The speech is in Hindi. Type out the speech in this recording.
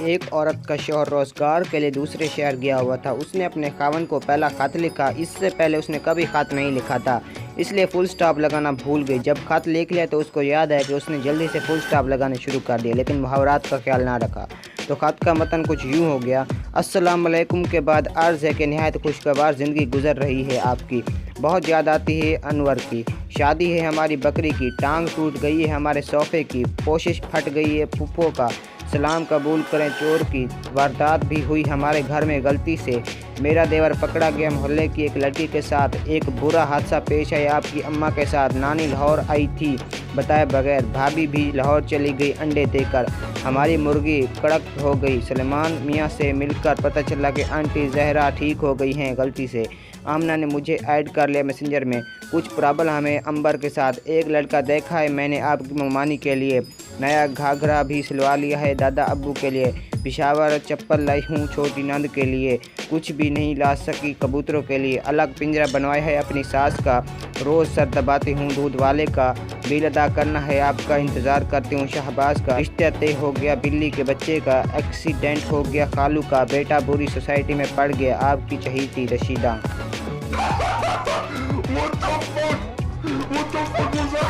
एक औरत का शौहर रोज़गार के लिए दूसरे शहर गया हुआ था। उसने अपने खावन को पहला ख़त लिखा। इससे पहले उसने कभी ख़त नहीं लिखा था, इसलिए फुल स्टॉप लगाना भूल गई। जब ख़त लिख लिया तो उसको याद आया कि उसने जल्दी से फुल स्टॉप लगाने शुरू कर दिया, लेकिन मुहावरात का ख्याल ना रखा। तो ख़त का मतन कुछ यूँ हो गया। अस्सलाम वालेकुम के बाद अर्ज़ है कि नहायत खुशगवार ज़िंदगी गुजर रही है आपकी। बहुत याद आती है अनवर की। शादी है हमारी बकरी की, टांग टूट गई है हमारे सोफ़े की, कोशिश फट गई है फुप्पो का, सलाम कबूल करें चोर की, वारदात भी हुई हमारे घर में गलती से, मेरा देवर पकड़ा गया मोहल्ले की एक लड़की के साथ, एक बुरा हादसा पेश आया आपकी अम्मा के साथ, नानी लाहौर आई थी बताए बगैर, भाभी भी लाहौर चली गई अंडे देकर, हमारी मुर्गी कड़क हो गई, सलमान मियाँ से मिलकर पता चला कि आंटी जहरा ठीक हो गई हैं गलती से, आमना ने मुझे ऐड कर लिया मैसेंजर में, कुछ प्रॉब्लम हमें अंबर के साथ, एक लड़का देखा है मैंने आपकी मेहमानी के लिए, नया घाघरा भी सिलवा लिया है दादा अब्बू के लिए, पिशावर चप्पल लाई हूँ छोटी नंद के लिए, कुछ भी नहीं ला सकी कबूतरों के लिए, अलग पिंजरा बनवाया है अपनी सास का, रोज़ सर दबाती हूँ दूध वाले का, बिल अदा करना है आपका इंतज़ार करती हूँ शहबाज का, रिश्ता तय हो गया बिल्ली के बच्चे का, एक्सीडेंट हो गया खालू का, बेटा बुरी सोसाइटी में पड़ गया आपकी चहीती Rashida. What the fuck? What the fuck was that?